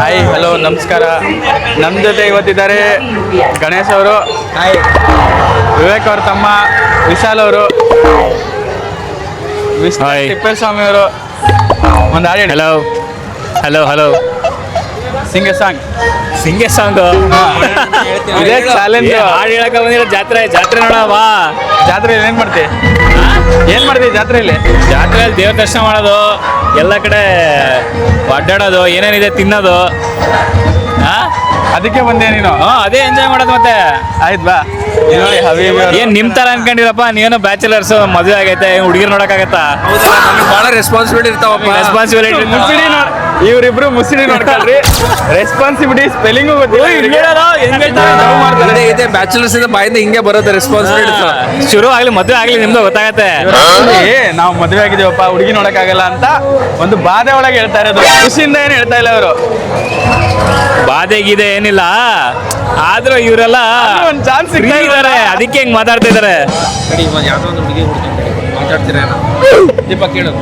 Hi hello ನಮಸ್ಕಾರ. ನಮ್ಮ ಜೊತೆ ಇವತ್ತಿದ್ದಾರೆ ಗಣೇಶ್ ಅವರು, ವಿವೇಕ್ ಅವ್ರ ತಮ್ಮ ವಿಶಾಲ್ ಅವರು, ತಿಪ್ಪೇಸ್ವಾಮಿ ಅವರು. ಒಂದು ಹಾಡು ಹೇಳಿ. Hello hello hello Singh song ಇದೇ ಚಾಲೆಂಜ್. ಹಾಡು ಹೇಳಕ ಬಂದಿರೋ ಜಾತ್ರೆ ನೋಡವ. ಜಾತ್ರೆಯಲ್ಲಿ ಏನ್ ಮಾಡ್ತೀವಿ ಜಾತ್ರೆಯಲ್ಲಿ ದೇವ್ರ ದರ್ಶನ ಮಾಡೋದು, ಎಲ್ಲ ಕಡೆ ಅಡ್ಡಾಡೋದು, ಏನೇನಿದೆ ತಿನ್ನೋದು. ಅದಕ್ಕೆ ಬಂದೆ ನೀನು? ಅದೇ ಎಂಜಾಯ್ ಮಾಡೋದು. ಮತ್ತೆ ಆಯ್ತು ಬಾ. ಏನ್ ನಿಮ್ ತರ ಅನ್ಕೊಂಡಿರಪ್ಪ, ನೀವೇನು ಬ್ಯಾಚುಲರ್ಸ್, ಮದುವೆ ಆಗೈತೆ, ಹುಡುಗಿರ್ ನೋಡಕ್ಕಾಗತ್ತಾ? ಬಹಳ ರೆಸ್ಪಾನ್ಸಿಬಿಲಿಟಿ ಇರ್ತಾವಪ್ಪ. ರೆಸ್ಪಾನ್ಸಿಬಿಲಿಟಿ. ಇವ್ರಿಬ್ರು ಮುಸ್ಲಿಂ ನೋಡ್ಕೊಳ್ರಿ. ರೆಸ್ಪಾನ್ಸಿಬಿಲಿಟಿ ಸ್ಪೆಲ್ಲಿಂಗು ಗೊತ್ತಿಲ್ಲ. ಇದೆ ಬ್ಯಾಚುಲರ್ಸ್ ಇಂದ ಬಾಯಿಂದ ಹಿಂಗೆ ಬರುತ್ತೆ ರೆಸ್ಪಾನ್ಸಿಬಿಲಿಟಿ. ಶುರು ಆಗ್ಲಿ, ಮದುವೆ ಆಗ್ಲಿ, ನಿಮ್ದು ಗೊತ್ತಾಗತ್ತೆ. ನಾವು ಮದುವೆ ಆಗಿದ್ದೀವಪ್ಪ, ಹುಡುಗಿ ನೋಡಕ್ಕಾಗಲ್ಲ ಅಂತ ಒಂದು ಬಾಧೆ ಒಳಗೆ ಹೇಳ್ತಾ ಇರೋದು, ಖುಷಿಯಿಂದ ಏನು ಹೇಳ್ತಾ ಇಲ್ಲ ಅವರು. ಬಾಧೆಗಿದೆ ಏನಿಲ್ಲ, ಆದ್ರೂ ಇವರೆಲ್ಲ ಒಂದು ಚಾನ್ಸ್ ಇದ್ದಾರೆ, ಅದಕ್ಕೆ ಹೆಂಗ್ ಮಾತಾಡ್ತಾ ಇದಾರೆ. ಯಾವ್ದೋ ಒಂದು ಹುಡುಗಿ ಮಾತಾಡ್ತೀರಾ? ದೀಪ ಕೇಳೋದು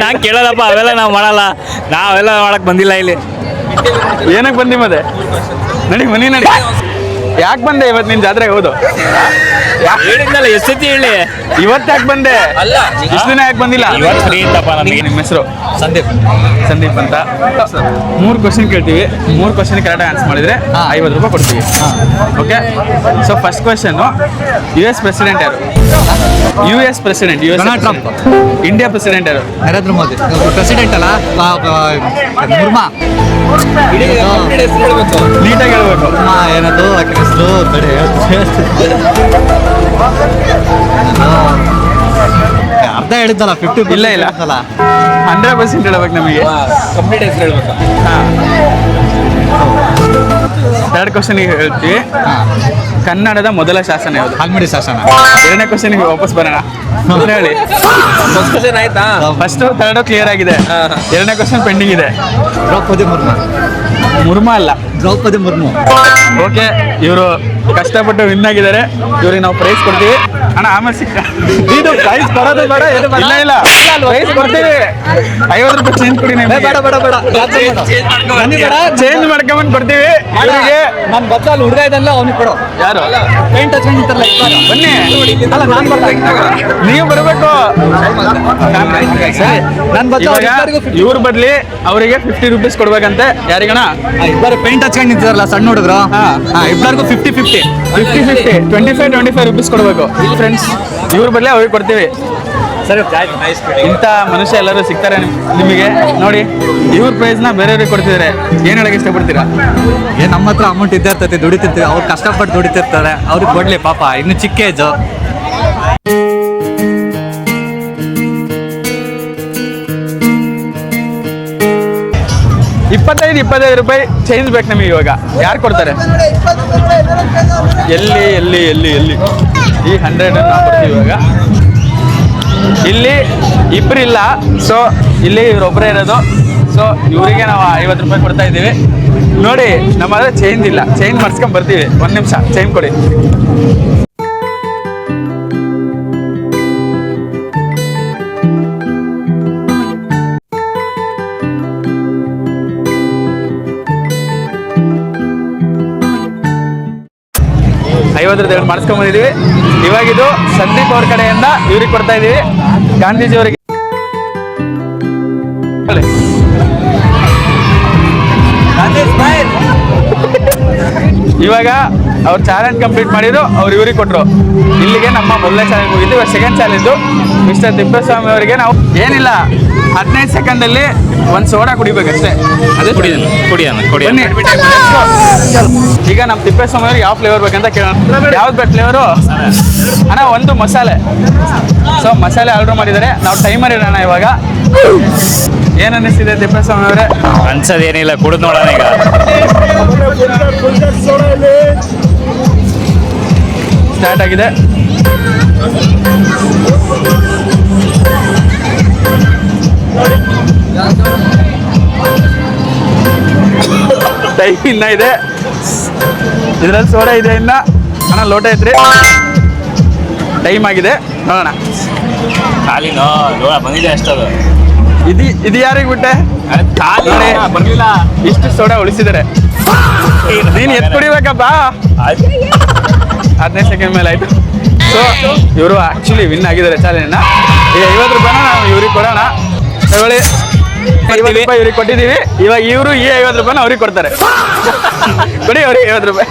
ನಾನ್ ಕೇಳಲ್ಲಪ್ಪ, ಅವೆಲ್ಲ ನಾವು ಮಾಡಲ್ಲ, ನಾವೆಲ್ಲ ಮಾಡಕ್ ಬಂದಿಲ್ಲ ಇಲ್ಲಿ. ಏನಕ್ಕೆ ಬಂದಿ ಮತ್ತೆ? ನಡಿ ಮನಿ ನಡಿ. ಯಾಕೆ ಬಂದೆ ಇವತ್ತು ನಿನ್ ಜಾತ್ರೆಗೆ? ಹೌದು, ಹೇಳಿದ್ನಲ್ಲ, ಎಷ್ಟೊತ್ತಿ ಹೇಳಿ. ಇವತ್ತು ಯಾಕೆ ಬಂದೆ? ಅಲ್ಲ, ಇಷ್ಟು ದಿನ ಯಾಕೆ ಬಂದಿಲ್ಲ? ಇವತ್ತು ಫ್ರೀ ಇತ್ತಪ್ಪ ನಮಗೆ. ನಿಮ್ಮ ಹೆಸರು? ಸಂದೀಪ್ ಅಂತ. 3 ಕ್ವಶನ್ ಕೇಳ್ತೀವಿ, 3 ಕ್ವಶನ್ ಕರೆಕ್ಟ್ ಆನ್ಸರ್ ಮಾಡಿದ್ರೆ 50 ರೂಪಾಯಿ ಕೊಡ್ತೀವಿ. Okay. So first question, US president ಯಾರು? US president. Trump. India president ಯಾರು? ನರೇಂದ್ರ ಮೋದಿ. ಪ್ರೆಸಿಡೆಂಟ್ ಅಲ್ಲ, ಮುರ್ಮಾ. ನೀಟಾಗಿ ಹೇಳ್ಬೇಕು. ಏನದು ಹೆಸರು? ಅರ್ಧ ಹೇಳಿದ್ದಲ್ಲ, 50. ಇಲ್ಲ 100% ಹೇಳ್ಬೇಕು ನಮಗೆ. ಕಂಪ್ಲೀಟ್ ಹೆಸರು ಹೇಳ್ಬೇಕು. ಥರ್ಡ್ ಕ್ವಶನ್ಗೆ ಹೇಳ್ತೀವಿ, ಕನ್ನಡದ ಮೊದಲ ಶಾಸನ ಯಾವುದು? ಹಲ್ಮಿಡಿ ಶಾಸನ. 2ನೇ ಕ್ವಶನ್ಗೆ ವಾಪಸ್ ಬರೋಣ. ಹೇಳಿ. ಫಸ್ಟ್ ಕ್ವಶನ್ ಆಯ್ತಾ? ಫಸ್ಟ್ 3 ಕ್ಲಿಯರ್ ಆಗಿದೆ, 2ನೇ ಕ್ವಶನ್ ಪೆಂಡಿಂಗ್ ಇದೆ. ದ್ರೌಪದಿ ಮುರ್ಮು. ಮುರ್ಮಾ ಅಲ್ಲ, ದ್ರೌಪದಿ ಮುರ್ಮು. ಓಕೆ. ಇವರು ಕಷ್ಟಪಟ್ಟು ವಿನ್ ಆಗಿದ್ದಾರೆ, ಇವ್ರಿಗೆ ನಾವು ಪ್ರೈಸ್ ಕೊಡ್ತೀವಿ. ಅಣ್ಣ ಆಮೇಲೆ ಇದು ಪ್ರೈಸ್ ಕೊಡೋದು ಬೇಡ. ಇಲ್ಲ ಪ್ರೈಸ್ ಕೊಡ್ತೀವಿ. 50 ರೂಪಾಯಿ ಚೇಂಜ್ ಕೊಡಿ. ಚೇಂಜ್ ಮಾಡ್ಕೊಂಬಂದು ಕೊಡ್ತೀವಿ ಇವರಿಗೆ. ನನ್ನ ಬಚ್ಚಲ್ಲಿ ಹುಡುಗ ಇದಲ್ಲ, ಅವ್ನಿಗೆ ಕೊಡು. ಯಾರು? ಪೇಂಟ್ ಹಚ್ಕೊಂಡಿರ್ತಾರಲ್ಲ, ಬನ್ನಿ. ಅಲ್ಲ, ನಾನು ನೀವು ಬರಬೇಕು. ನನ್ನ ಬಚ್ಚ ಇವ್ರ ಬದ್ಲಿ ಅವರಿಗೆ 50 ರೂಪೀಸ್ ಕೊಡ್ಬೇಕಂತೆ. ಯಾರಿಗಣ? ಇಬ್ಬರು ಪೇಂಟ್ ಹಚ್ಕೊಂಡು ನಿಂತಿದಾರಲ್ಲ, ಸಣ್ಣ ಹುಡುಗರು. ಇಬ್ಬರಿಗೂ 50-50 25 ರೂಪೀಸ್ ಕೊಡ್ಬೇಕು. ಫ್ರೆಂಡ್ಸ್, ಇವ್ರ ಬದಲೇ ಅವ್ರಿಗೆ ಕೊಡ್ತೀವಿ. ಸರಿ. ಇಂಥ ಮನುಷ್ಯ ಎಲ್ಲರೂ ಸಿಗ್ತಾರೆ ನಿಮಗೆ. ನೋಡಿ, ಇವ್ರ ಪ್ರೈಸ್ನ ಬೇರೆಯವ್ರಿಗೆ ಕೊಡ್ತಿದ್ದಾರೆ. ಏನು ಹೇಳಕ್ಕೆ ಇಷ್ಟಪಡ್ತೀರಾ? ನಮ್ಮ ಹತ್ರ ಅಮೌಂಟ್ ಇದ್ದೇ ಇರ್ತೈತಿ, ದುಡಿತಿರ್ತೀವಿ. ಅವ್ರು ಕಷ್ಟಪಟ್ಟು ದುಡಿತಿರ್ತಾರೆ, ಅವ್ರಿಗೆ ಕೊಡ್ಲಿ ಪಾಪ, ಇನ್ನು ಚಿಕ್ಕ ಏಜು. $25 ರೂಪಾಯಿ ಚೇಂಜ್ ಬೇಕು ನಮಗೆ ಇವಾಗ. ಯಾರು ಕೊಡ್ತಾರೆ? ಎಲ್ಲಿ ಈ 100 ನಾವು ಕೊಡ್ತೀವಿ ಇವಾಗ. ಇಲ್ಲಿ ಇಬ್ಬರಿಲ್ಲ, ಸೊ ಇಲ್ಲಿ ಇವರೊಬ್ಬರೇ ಇರೋದು. ಸೊ ಇವರಿಗೆ ನಾವು 50 ರೂಪಾಯಿ ಕೊಡ್ತಾ ಇದ್ದೀವಿ. ನೋಡಿ, ನಮ್ಮ ಹತ್ರ ಚೇಂಜ್ ಇಲ್ಲ, ಚೇಂಜ್ ಮಾಡಿಸ್ಕೊಂಡ್ ಬರ್ತೀವಿ. 1 ನಿಮಿಷ ಚೇಂಜ್ ಕೊಡಿ. 50 ಮಾಡಿಸ್ಕೊಂಡ್ ಬಂದಿದ್ದೀವಿ. ಇವಾಗಿದು ಸಂದೀಪ್ ಅವ್ರ ಕಡೆಯಿಂದ ಇವ್ರಿಗೆ ಕೊಡ್ತಾ ಇದ್ದೀವಿ, ಗಾಂಧೀಜಿ ಅವರಿಗೆ. ಇವಾಗ ಅವ್ರ ಚಾಲೆಂಜ್ ಕಂಪ್ಲೀಟ್ ಮಾಡಿದ್ರು, ಅವ್ರು ಇವ್ರಿಗೆ ಕೊಟ್ಟರು. ಇಲ್ಲಿಗೆ ನಮ್ಮ ಮೊದಲನೇ ಚಾಲೆಂಜ್ ಮುಗಿದ್ದು. ಇವಾಗ ಸೆಕೆಂಡ್ ಚಾಲೆಂಜು ಮಿಸ್ಟರ್ ತಿಪ್ಪೇಸ್ವಾಮಿ ಅವರಿಗೆ. ನಾವು ಏನಿಲ್ಲ, 15 ಸೆಕೆಂಡಲ್ಲಿ ಒಂದು ಸೋಡಾ ಕುಡಿಬೇಕಷ್ಟೇ. ಅದೇ ಕುಡಿ. ಬನ್ನಿ. ಈಗ ನಮ್ಮ ತಿಪ್ಪೇಸ್ವಾಮಿ ಅವ್ರಿಗೆ ಯಾವ ಫ್ಲೇವರ್ ಬೇಕಂತ ಕೇಳೋಣ. ಯಾವ್ದು ಬೇಕು ಫ್ಲೇವರು? ಅಣ್ಣ, ಒಂದು ಮಸಾಲೆ. ಸೊ ಮಸಾಲೆ ಆರ್ಡರ್ ಮಾಡಿದ್ದಾರೆ. ನಾವು ಟೈಮರ್ ಇಡೋಣ ಇವಾಗ. ಏನ್ ಅನ್ನಿಸ್ತಿದೆ ತಿಪ್ಪೇಸ್ವಾಮಿ ಅವರೇ? ಅನ್ಸೋದೇನಿಲ್ಲ, ಕುಡಿದು ನೋಡೋಣ ಈಗ. ಸ್ಟಾರ್ಟ್ ಆಗಿದೆ. ಟೈಮ್ ಇನ್ನ ಇದೆ, ಇದ್ರಲ್ಲಿ ಸೋಡಾ ಇದೆ ಇನ್ನ. ಅಣ್ಣ ಲೋಟ ಐತ್ರಿ, ಟೈಮ್ ಆಗಿದೆ, ನೋಡೋಣ. ಖಾಲಿನೋ ಬಂದಿದೆ ಅಷ್ಟದು. ಇದು ಯಾರಿಗೆ ಬಿಟ್ಟೆ ನೋಡಿ, ಬರ್ಲಿಲ್ಲ. ಇಷ್ಟು ಸೋಡಾ ಉಳಿಸಿದ್ದಾರೆ. ನೀನ್ ಎತ್ ಕುಡಿಬೇಕಪ್ಪ. 15 ಸೆಕೆಂಡ್ ಮೇಲೆ ಆಯ್ತು. ಸೊ ಇವರು ಆಕ್ಚುಲಿ ವಿನ್ ಆಗಿದ್ದಾರೆ ಚಾಲೆಂಜ್. ಈಗ 50 ರೂಪಾಯಿನ ನಾವು ಇವ್ರಿಗೆ ಕೊಡೋಣ. ತಗೊಳ್ಳಿ, 50 ರೂಪಾಯಿ ಇವ್ರಿಗೆ ಕೊಟ್ಟಿದ್ದೀವಿ. ಇವಾಗ ಇವರು ಈ 50 ರೂಪಾಯಿನ ಅವ್ರಿಗೆ ಕೊಡ್ತಾರೆ. ಕೊಡಿ ಅವ್ರಿಗೆ 50 ರೂಪಾಯಿ.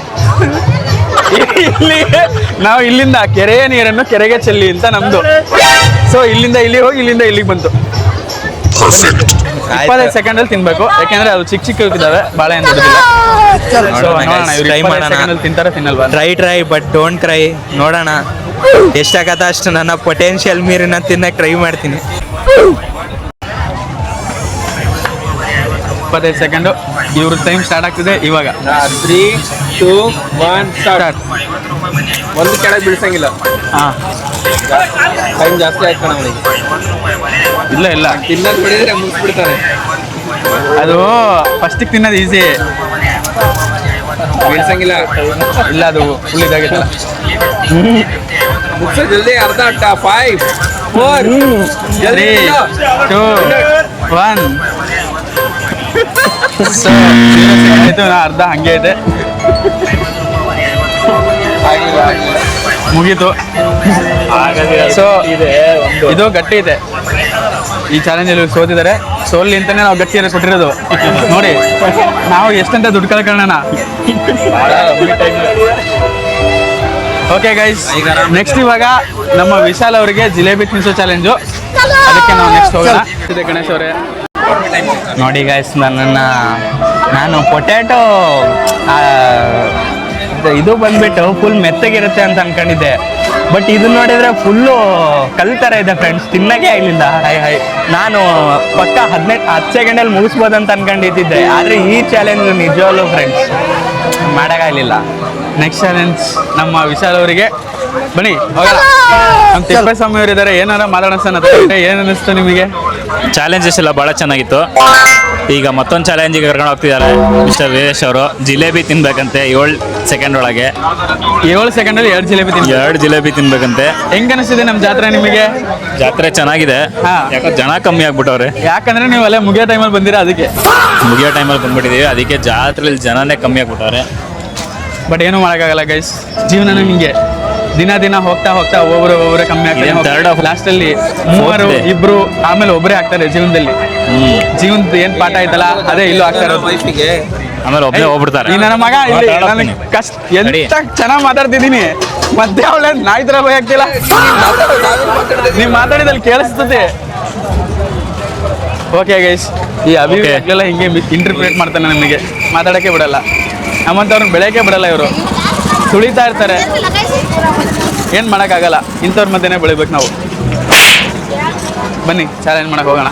ಇಲ್ಲಿ ನಾವು ಇಲ್ಲಿಂದ ಕೆರೆಯ ನೀರನ್ನು ಕೆರೆಗೆ ಚೆಲ್ಲಿ ಅಂತ ನಮ್ದು. ಸೊ ಇಲ್ಲಿಂದ ಇಲ್ಲಿ ಹೋಗಿ ಇಲ್ಲಿಂದ ಇಲ್ಲಿಗೆ ಬಂತು. 25 ಸೆಕೆಂಡಲ್ಲಿ ತಿನ್ಬೇಕು, ಯಾಕೆಂದ್ರೆ ಅದು ಚಿಕ್ಕ ಚಿಕ್ಕ ಇದ್ದಾವೆ, ಬಾಳೆಹಣ್ಣು ದೊಡ್ಡದಿಲ್ಲ. Try ಮಾಡೋಣ. ತಿಂತಾರೆ ತಿನ್ನಲ್ವಾ? Try but don't cry. ನೋಡೋಣ ಎಷ್ಟಾಗತ್ತ ಅಷ್ಟು ನನ್ನ ಪೊಟೆನ್ಷಿಯಲ್ ಮೀರಿನ ತಿನ್ನಕ್ಕೆ ಟ್ರೈ ಮಾಡ್ತೀನಿ. 25 ಸೆಕೆಂಡು. ಇವ್ರ ಟೈಮ್ ಸ್ಟಾರ್ಟ್ ಆಗ್ತಿದೆ ಇವಾಗ. 3, 2, 1 ಸ್ಟಾರ್ಟ್. ಒಂದು ಕೆಳಗೆ ಬೀಳ್ಸಂಗಿಲ್ಲ. ಹಾಂ, ಟೈಮ್ ಜಾಸ್ತಿ ಆಯ್ತು ಕಣ ಅವನಿಗೆ. ಇಲ್ಲ ತಿನ್ನೋದು ಬಿಡಿದ್ರೆ ಮುಗಿಸ್ಬಿಡ್ತಾನೆ. ಅದು ಫಸ್ಟಿಗೆ ತಿನ್ನೋದು ಈಸಿ. ಬೀಳ್ಸಂಗಿಲ್ಲ. ಇಲ್ಲ, ಅದು ಫುಲ್ ಇದಾಗಿತ್ತಲ್ಲ. ಮುಗಿಸೋ ಜಲ್ದಿ. ಅರ್ಧ 5, 4 3, 2, 1. ಸೊ ಆಯ್ತು, ನಾ ಅರ್ಧ ಹಂಗೆ ಇದೆ, ಮುಗೀತು. ಸೊ ಇದು ಗಟ್ಟಿ ಇದೆ. ಈ ಚಾಲೆಂಜಲ್ಲಿ ಸೋತಿದ್ದಾರೆ. ಸೋಲ್ಲಿ ಅಂತಾನೆ ನಾವು ಗಟ್ಟಿ ಕೊಟ್ಟಿರೋದು. ನೋಡಿ ನಾವು ಎಷ್ಟಂತ ದುಡ್ಡು ಕಳ್ಕೊಳ್ಳೋಣ. ಓಕೆ ಗೈಸ್, ನೆಕ್ಸ್ಟ್ ಇವಾಗ ನಮ್ಮ ವಿಶಾಲ್ ಅವರಿಗೆ ಜಿಲೇಬಿ ತಿನ್ಸೋ ಚಾಲೆಂಜು. ಅದಕ್ಕೆ ನಾವು ನೆಕ್ಸ್ಟ್ ಹೋಗೋಣ. ಇದೆ ಗಣೇಶ್ ಅವರೇ. ನೋಡಿ ಗಾಯ್ಸ್, ನಾನು ಪೊಟ್ಯಾಟೊ ಇದು ಬಂದ್ಬಿಟ್ಟು ಫುಲ್ ಮೆತ್ತಗಿರುತ್ತೆ ಅಂತ ಅನ್ಕೊಂಡಿದ್ದೆ. ಬಟ್ ಇದು ನೋಡಿದ್ರೆ ಫುಲ್ಲು ಕಲ್ ಥರ ಇದೆ ಫ್ರೆಂಡ್ಸ್, ತಿನ್ನಕ್ಕೆ ಆಗಲಿಲ್ಲ. ನಾನು ಪಕ್ಕ 10 ಸೆಕೆಂಡಲ್ಲಿ ಮುಗಿಸ್ಬೋದಂತ ಅನ್ಕೊಂಡಿದ್ದೆ. ಆದರೆ ಈ ಚಾಲೆಂಜ್ ನಿಜವಾಗ್ಲೂ ಫ್ರೆಂಡ್ಸ್ ಮಾಡೋಕ್ಕಾಗಲಿಲ್ಲ. ನೆಕ್ಸ್ಟ್ ಚಾಲೆಂಜ್ ನಮ್ಮ ವಿಶಾಲ್ ಅವರಿಗೆ. ಬನ್ನಿ ಹೋಗೋಣ. ನಮ್ಮ ತಿಪ್ಪೇಸ್ವಾಮಿ ಅವರು ಇದ್ದಾರೆ, ಏನಾರ ಮಾತಾಡೋಣ. ಏನು ಅನ್ನಿಸ್ತು ನಿಮಗೆ? ಚಾಲೆಂಜಸ್ ಎಲ್ಲ ಭಾಳ ಚೆನ್ನಾಗಿತ್ತು. ಈಗ ಮತ್ತೊಂದು ಚಾಲೆಂಜಿಗೆ ಕರ್ಕೊಂಡು ಹೋಗ್ತಿದ್ದಾರೆ ಮಿಸ್ಟರ್ ವೀರೇಶ್ ಅವರು. ಜಿಲೇಬಿ ತಿನ್ಬೇಕಂತೆ 7 ಸೆಕೆಂಡ್ ಒಳಗೆ. 7 ಸೆಕೆಂಡಲ್ಲಿ 2 ಜಿಲೇಬಿ ತಿನ್ನಿ. 2 ಜಿಲೇಬಿ ತಿನ್ಬೇಕಂತೆ. ಹೆಂಗ್ ಅನಿಸ್ತಿದೆ ನಮ್ಮ ಜಾತ್ರೆ ನಿಮಗೆ? ಜಾತ್ರೆ ಚೆನ್ನಾಗಿದೆ. ಹಾ. ಯಾಕೋ ಜನ ಕಮ್ಮಿ ಆಗ್ಬಿಟ್ಟವ್ರೆ. ಯಾಕಂದ್ರೆ ನೀವು ಅಲ್ಲೇ ಮುಗಿಯೋ ಟೈಮಲ್ಲಿ ಬಂದಿರಾ, ಅದಕ್ಕೆ. ಮುಗಿಯೋ ಟೈಮಲ್ಲಿ ಬಂದ್ಬಿಟ್ಟಿದ್ದೀವಿ, ಅದಕ್ಕೆ ಜಾತ್ರೆಯಲ್ಲಿ ಜನನೇ ಕಮ್ಮಿ ಆಗ್ಬಿಟ್ಟವ್ರೆ. ಬಟ್ ಏನೂ ಮಾಡೋಕ್ಕಾಗಲ್ಲ ಗೈಸ್, ಜೀವನನೂ ಹಿಂಗೆ. ದಿನ ಹೋಗ್ತಾ ಒಬ್ಬೊಬ್ಬರೇ ಕಮ್ಮಿ ಆಗ್ತಾರೆ. ಲಾಸ್ಟಲ್ಲಿ 3, 2 ಆಮೇಲೆ ಒಬ್ಬರೇ ಆಗ್ತಾರೆ ಜೀವನದಲ್ಲಿ. ಜೀವನದ ಏನ್ ಪಾಠ ಐತಲ್ಲ ಅದೇ ಇಲ್ಲೂ ಆಗ್ತಾ ಇರೋದು. ವೈಫಿಗೆ ಆಮೇಲೆ ಒಬ್ಬನೇ ಹೋಗ್ಬಿಡ್ತಾರೆ. ಈ ನನ್ನ ಮಗ ಇಲ್ಲಿ ನನಗೆ ಕಷ್ಟ ಎಂತ ಚೆನ್ನಾಗಿ ಮಾತಾಡ್ತಿದ್ದೀನಿ, ಮತ್ತೆ ಅವಳೆ ನಾಯಿ ತರ ಭಯ ಆಗ್ತಿಲ್ಲ. ನೀವು ಮಾತಾಡಿದಲ್ಲಿ ಕೇಳಿಸ್ತದೆ. ಓಕೆ ಗೈಸ್, ಈ ಅಭಿವ್ಯಕ್ತಿಯೆಲ್ಲ ಹಿಂಗೆ ಇಂಟರ್ಪ್ರಿಟೇಟ್ ಮಾಡ್ತಾನೆ, ನಮಗೆ ಮಾತಾಡೋಕ್ಕೆ ಬಿಡಲ್ಲ. ನಮ್ಮಂಥವ್ರನ್ನ ಬೆಳೆಯೋಕ್ಕೆ ಬಿಡಲ್ಲ. ಇವರು ತುಳಿತಾ ಇರ್ತಾರೆ, ಏನು ಮಾಡೋಕ್ಕಾಗಲ್ಲ. ಇಂಥವ್ರ ಮಧ್ಯೆನೇ ಬೆಳಿಬೇಕು ನಾವು. ಬನ್ನಿ ಚಾಲೆಂಜ್ ಮಾಡಕ್ಕೆ ಹೋಗೋಣ.